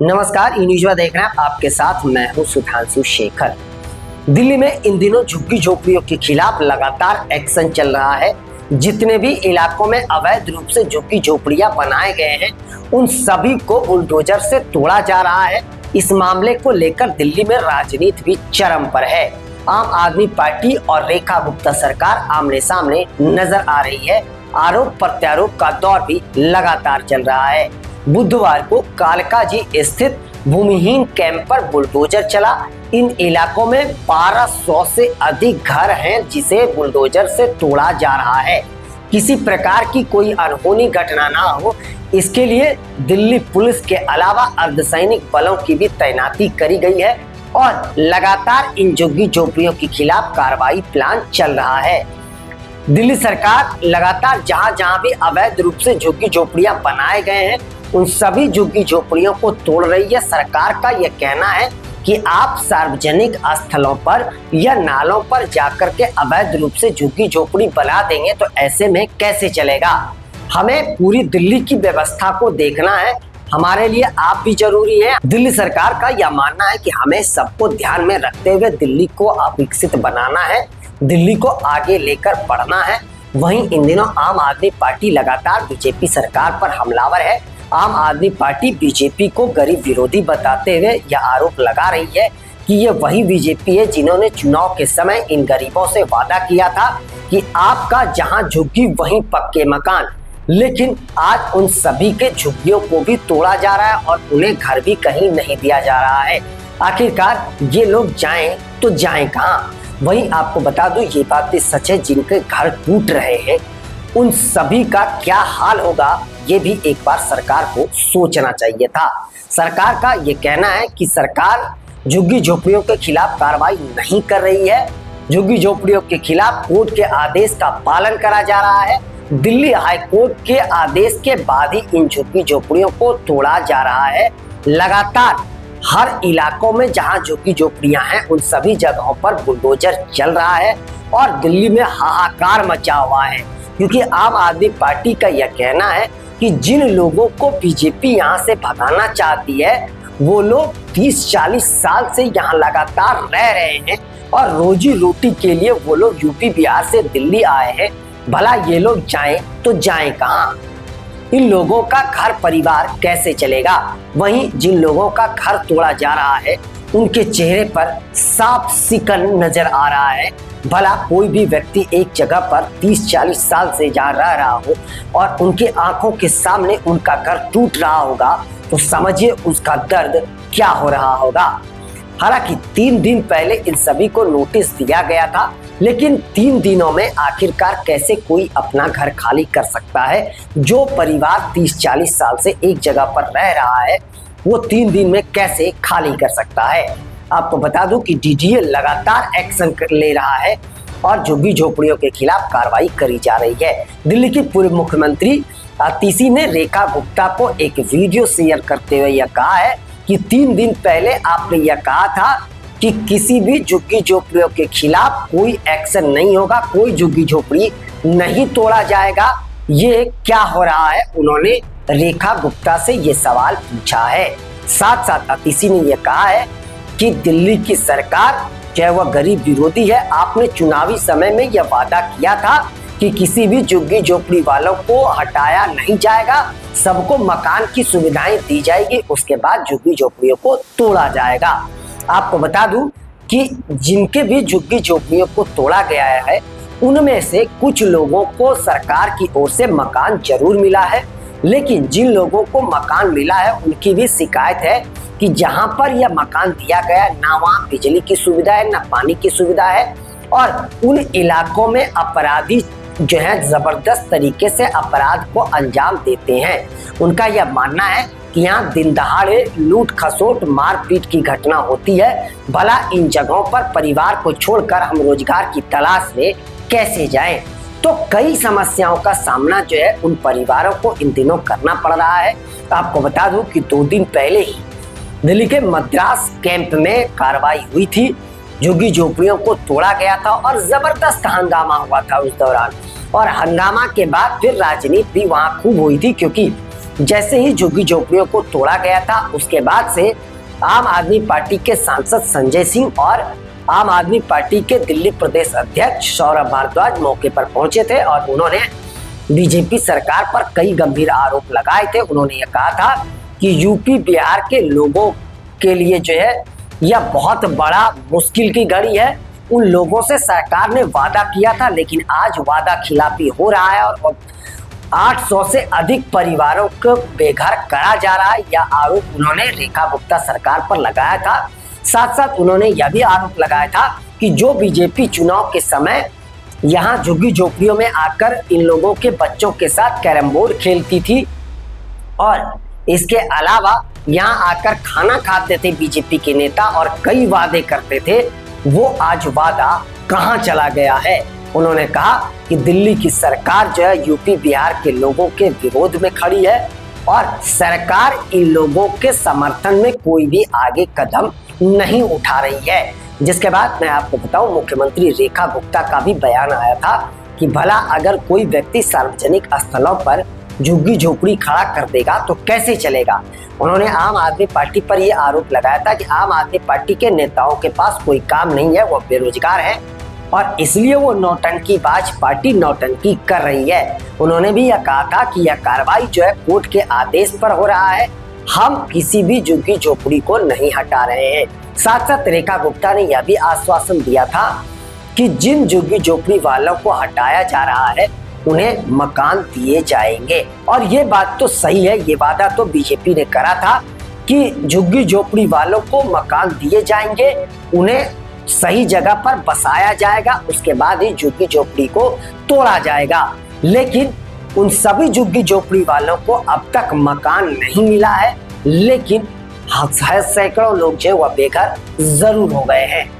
नमस्कार, ई न्यूज़ में देख रहे हैं आपके साथ मैं हूं सुधांशु शेखर। दिल्ली में इन दिनों झुग्गी झोपड़ियों के खिलाफ लगातार एक्शन चल रहा है। जितने भी इलाकों में अवैध रूप से झुग्गी झोपड़ियां बनाए गए हैं उन सभी को बुलडोजर से तोड़ा जा रहा है। इस मामले को लेकर दिल्ली में राजनीति भी चरम पर है। आम आदमी पार्टी और रेखा गुप्ता सरकार आमने सामने नजर आ रही है। आरोप प्रत्यारोप का दौर भी लगातार चल रहा है। बुधवार को कालकाजी स्थित भूमिहीन कैंप पर बुलडोजर चला। इन इलाकों में 1200 से अधिक घर हैं जिसे बुलडोजर से तोड़ा जा रहा है। किसी प्रकार की कोई अनहोनी घटना ना हो इसके लिए दिल्ली पुलिस के अलावा अर्धसैनिक बलों की भी तैनाती करी गई है और लगातार इन झुग्गी झोपड़ियों के खिलाफ कार्रवाई प्लान चल रहा है। दिल्ली सरकार लगातार जहां भी अवैध रूप से झुग्गी झोपड़ियां बनाए गए हैं उन सभी झुग्गी झोपड़ियों को तोड़ रही है। सरकार का यह कहना है कि आप सार्वजनिक स्थलों पर या नालों पर जाकर के अवैध रूप से झुग्गी झोपड़ी बना देंगे तो ऐसे में कैसे चलेगा। हमें पूरी दिल्ली की व्यवस्था को देखना है, हमारे लिए आप भी जरूरी है। दिल्ली सरकार का यह मानना है कि हमें सबको ध्यान में रखते हुए दिल्ली को अविकसित बनाना है, दिल्ली को आगे लेकर बढ़ना है। वहीं इन दिनों आम आदमी पार्टी लगातार बीजेपी सरकार पर हमलावर है। आम आदमी पार्टी बीजेपी को गरीब विरोधी बताते हुए यह आरोप लगा रही है कि ये वही बीजेपी है जिन्होंने चुनाव के समय इन गरीबों से वादा किया था कि आपका जहां झुग्गी वहीं पक्के मकान। लेकिन आज उन सभी के झुग्गियों को भी तोड़ा जा रहा है और उन्हें घर भी कहीं नहीं दिया जा रहा है। आखिरकार ये लोग जाएं तो जाएं कहाँ। वहीं आपको बता दूं ये बात भी सच है, जिनके घर टूट रहे हैं उन सभी का क्या हाल होगा ये भी एक बार सरकार को सोचना चाहिए था। सरकार का ये कहना है कि सरकार झुग्गी झोपड़ियों के खिलाफ कार्रवाई नहीं कर रही है। झुग्गी झोपड़ियों के खिलाफ कोर्ट के आदेश का पालन करा जा रहा है। दिल्ली हाई कोर्ट के आदेश के बाद ही इन झुग्गी झोपड़ियों को तोड़ा जा रहा है। लगातार हर इलाकों में जहां झुग्गी झोपड़ियां हैं उन सभी जगहों पर बुलडोजर चल रहा है और दिल्ली में हाहाकार मचा हुआ है, क्योंकि आम आदमी पार्टी का यह कहना है कि जिन लोगों को बीजेपी यहाँ से भगाना चाहती है वो लोग 30-40 साल से यहाँ लगातार रह रहे हैं और रोजी रोटी के लिए वो लोग यूपी बिहार से दिल्ली आए हैं। भला ये लोग जाएं तो जाएं कहाँ। इन लोगों का घर परिवार कैसे चलेगा। वहीं जिन लोगों का घर तोड़ा जा रहा है उनके चेहरे पर साफ सिकन नजर आ रहा है। भला कोई भी व्यक्ति एक जगह पर 30-40 साल से जा रहा हो और उनके आंखों के सामने उनका घर टूट रहा होगा तो समझिए उसका दर्द क्या हो रहा होगा। हालांकि 3 दिन पहले इन सभी को नोटिस दिया गया था, लेकिन 3 दिनों में आखिरकार कैसे कोई अपना घर खाली कर सकता है। जो परिवार 30-40 साल से एक जगह पर रह रहा है वो 3 दिन में कैसे खाली कर सकता है। आपको बता दूं कि डीडीए लगातार एक्शन ले रहा है और झुग्गी झोपड़ियों के खिलाफ कार्रवाई करी जा रही है। दिल्ली की पूर्व मुख्यमंत्री आतिशी ने रेखा गुप्ता को एक वीडियो शेयर करते हुए यह कहा है कि 3 दिन पहले आपने यह कहा था कि किसी भी झुग्गी झोपड़ियों के खिलाफ कोई एक्शन नहीं होगा, कोई झुग्गी झोपड़ी नहीं तोड़ा जाएगा। ये क्या हो रहा है, उन्होंने रेखा गुप्ता से ये सवाल पूछा है। साथ साथ आतिशी ने यह कहा है कि दिल्ली की सरकार चाहे वह गरीब विरोधी है, आपने चुनावी समय में यह वादा किया था कि किसी भी झुग्गी झोपड़ी वालों को हटाया नहीं जाएगा, सबको मकान की सुविधाएं दी जाएगी, उसके बाद झुग्गी झोपड़ियों को तोड़ा जाएगा। आपको बता दूं कि जिनके भी झुग्गी झोपड़ियों को तोड़ा गया है उनमें से कुछ लोगों को सरकार की ओर से मकान जरूर मिला है, लेकिन जिन लोगों को मकान मिला है उनकी भी शिकायत है कि जहां पर यह मकान दिया गया ना वहां बिजली की सुविधा है ना पानी की सुविधा है और उन इलाकों में अपराधी जो है जबरदस्त तरीके से अपराध को अंजाम देते हैं। उनका यह मानना है कि यहाँ दिन दहाड़े लूट खसोट मारपीट की घटना होती है। भला इन जगहों पर परिवार को छोड़कर हम रोजगार की तलाश में कैसे जाएं। तो कई समस्याओं का सामना जो है उन परिवारों को इन दिनों करना पड़ रहा है। आपको बता दूं कि 2 दिन पहले ही दिल्ली के मद्रास कैंप में कार्रवाई हुई थी, झुग्गी झोपड़ियों को तोड़ा गया था और जबरदस्त हंगामा हुआ था उस दौरान। और हंगामा के बाद फिर राजनीति भी वहां खूब हुई थी, क्योंकि जैसे ही झुग्गी झोपड़ियों को तोड़ा गया था उसके बाद से आम आदमी पार्टी के सांसद संजय सिंह और आम आदमी पार्टी के दिल्ली प्रदेश अध्यक्ष सौरभ भारद्वाज मौके पर पहुंचे थे और उन्होंने बीजेपी सरकार पर कई गंभीर आरोप लगाए थे। उन्होंने ये कहा था कि यूपी बिहार के लोगों के लिए जो है यह बहुत बड़ा मुश्किल की घड़ी है। उन लोगों से सरकार ने वादा किया था लेकिन आज वादा खिलाफी हो रहा है और 800 से अधिक परिवारों को बेघर करा जा रहा है। यह आरोप उन्होंने रेखा गुप्ता सरकार पर लगाया था। साथ साथ उन्होंने यह भी आरोप लगाया था कि जो बीजेपी चुनाव के समय यहाँ झुग्गी झोपड़ियों में आकर इन लोगों के बच्चों के साथ कैरम बोर्ड खेलती थी और इसके अलावा यहाँ आकर खाना खाते थे बीजेपी के नेता और कई वादे करते थे, वो आज वादा कहाँ चला गया है। उन्होंने कहा कि दिल्ली की सरकार जो है यूपी बिहार के लोगों के विरोध में खड़ी है और सरकार इन लोगों के समर्थन में कोई भी आगे कदम नहीं उठा रही है। जिसके बाद मैं आपको बताऊं, मुख्यमंत्री रेखा गुप्ता का भी बयान आया था कि भला अगर कोई व्यक्ति सार्वजनिक स्थलों पर झुग्गी झोपड़ी खड़ा कर देगा तो कैसे चलेगा। उन्होंने आम आदमी पार्टी पर यह आरोप लगाया था कि आम आदमी पार्टी के नेताओं के पास कोई काम नहीं है, वो बेरोजगार है और इसलिए वो नौटंकीबाज पार्टी नौटंकी कर रही है। उन्होंने भी यह कहा था कि यह कार्रवाई जो है कोर्ट के आदेश पर हो रहा है, हम किसी भी झुग्गी झोपड़ी को नहीं हटा रहे हैं। साथ साथ रेखा गुप्ता ने यह भी आश्वासन दिया था कि जिन झुग्गी झोपड़ी वालों को हटाया जा रहा है उन्हें मकान दिए जाएंगे और ये बात तो सही है। ये वादा तो बीजेपी ने करा था कि झुग्गी झोपड़ी वालों को मकान दिए जाएंगे, उन्हें सही जगह पर बसाया जाएगा, उसके बाद ही झुग्गी झोपड़ी को तोड़ा जाएगा। लेकिन उन सभी झुग्गी झोपड़ी वालों को अब तक मकान नहीं मिला है, लेकिन सैकड़ों लोग जो वह बेघर जरूर हो गए हैं।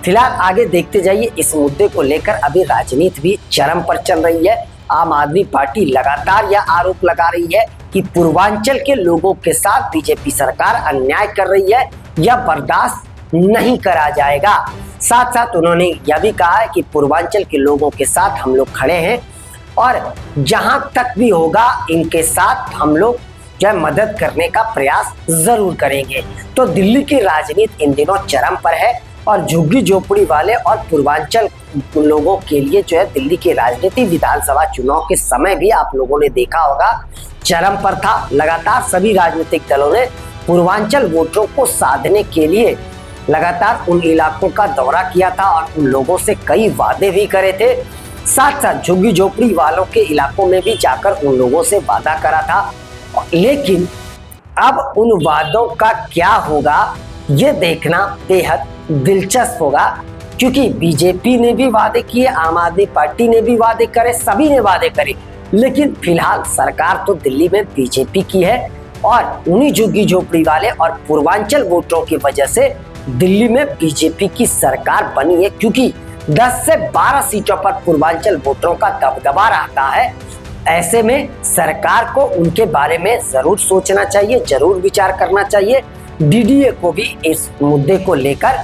फिलहाल आगे देखते जाइए। इस मुद्दे को लेकर अभी राजनीति भी चरम पर चल रही है। आम आदमी पार्टी लगातार यह आरोप लगा रही है कि पूर्वांचल के लोगों के साथ बीजेपी सरकार अन्याय कर रही है, यह बर्दाश्त नहीं करा जाएगा। साथ साथ उन्होंने यह भी कहा है कि पूर्वांचल के लोगों के साथ हम लोग खड़े हैं और जहां तक भी होगा इनके साथ हम लोग जो है मदद करने का प्रयास जरूर करेंगे। तो दिल्ली की राजनीति इन दिनों चरम पर है और झुग्गी झोपड़ी वाले और पूर्वांचल लोगों के लिए जो है दिल्ली की राजनीति विधानसभा चुनाव के समय भी आप लोगों ने देखा होगा चरम पर था। लगातार सभी राजनीतिक दलों ने पूर्वांचल वोटरों को साधने के लिए लगातार उन इलाकों का दौरा किया था और उन लोगों से कई वादे भी करे थे। साथ साथ झुग्गी झोपड़ी वालों के इलाकों में भी जाकर उन लोगों से वादा करा था। लेकिन अब उन वादों का क्या होगा ये देखना बेहद दिलचस्प होगा, क्योंकि बीजेपी ने भी वादे किए, आम आदमी पार्टी ने भी वादे करे, सभी ने वादे करे, लेकिन फिलहाल सरकार तो दिल्ली में बीजेपी की है और उन्हीं झुग्गी झोपड़ी वाले और पूर्वांचल वोटरों की वजह से दिल्ली में बीजेपी की सरकार बनी है, क्योंकि 10 से 12 सीटों पर पूर्वांचल वोटरों का दबदबा रहता है। ऐसे में सरकार को उनके बारे में जरूर सोचना चाहिए, जरूर विचार करना चाहिए। डीडीए को भी इस मुद्दे को लेकर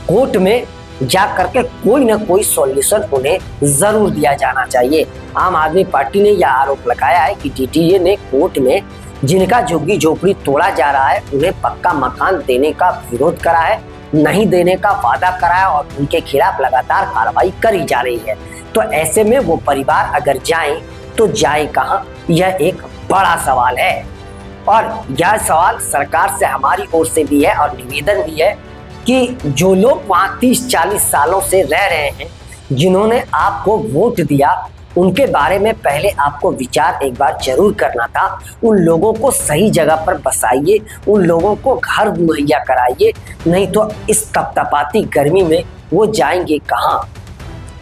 कोर्ट में जा करके कोई ना कोई सॉल्यूशन उन्हें जरूर दिया जाना चाहिए। आम आदमी पार्टी ने यह आरोप लगाया है कि डीडीए ने कोर्ट में जिनका झुग्गी झोपड़ी तोड़ा जा रहा है उन्हें पक्का मकान देने का विरोध करा है, नहीं देने का वादा करा है और उनके खिलाफ लगातार कार्रवाई करी जा रही है। तो ऐसे में वो परिवार अगर जाएं तो जाए कहां, यह एक बड़ा सवाल है और यह सवाल सरकार से हमारी ओर से भी है और निवेदन भी है कि जो लोग वहां 30-40 सालों से रह रहे हैं, जिन्होंने आपको वोट दिया, उनके बारे में पहले आपको विचार एक बार जरूर करना था। उन लोगों को सही जगह पर बसाइए, उन लोगों को घर मुहैया कराइए, नहीं तो इस तपतपाती गर्मी में वो जाएंगे कहाँ,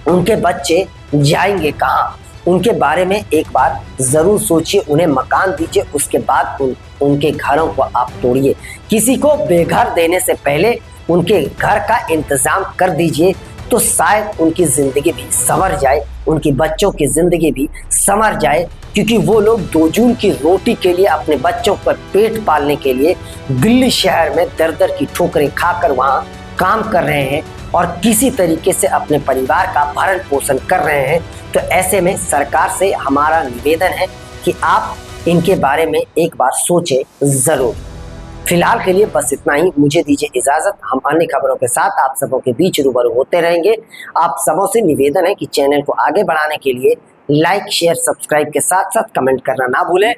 उनके बच्चे जाएंगे कहाँ। उनके बारे में एक बार जरूर सोचिए, उन्हें मकान दीजिए, उसके बाद उनके घरों को आप तोड़िए। किसी को बेघर देने से पहले उनके घर का इंतजाम कर दीजिए, तो शायद उनकी जिंदगी भी संवर जाए, उनकी बच्चों की जिंदगी भी संवर जाए, क्योंकि वो लोग 2 जून की रोटी के लिए, अपने बच्चों पर पेट पालने के लिए दिल्ली शहर में दर-दर की ठोकरें खाकर वहाँ काम कर रहे हैं और किसी तरीके से अपने परिवार का भरण पोषण कर रहे हैं। तो ऐसे में सरकार से हमारा निवेदन है कि आप इनके बारे में एक बार सोचे जरूर। फिलहाल के लिए बस इतना ही, मुझे दीजिए इजाजत। हम अन्य खबरों के साथ आप सबों के बीच रूबरू होते रहेंगे। आप सबों से निवेदन है कि चैनल को आगे बढ़ाने के लिए लाइक शेयर सब्सक्राइब के साथ साथ कमेंट करना ना भूलें।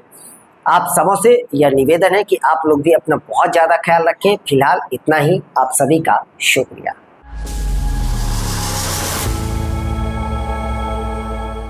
आप सबों से यह निवेदन है कि आप लोग भी अपना बहुत ज़्यादा ख्याल रखें। फिलहाल इतना ही, आप सभी का शुक्रिया।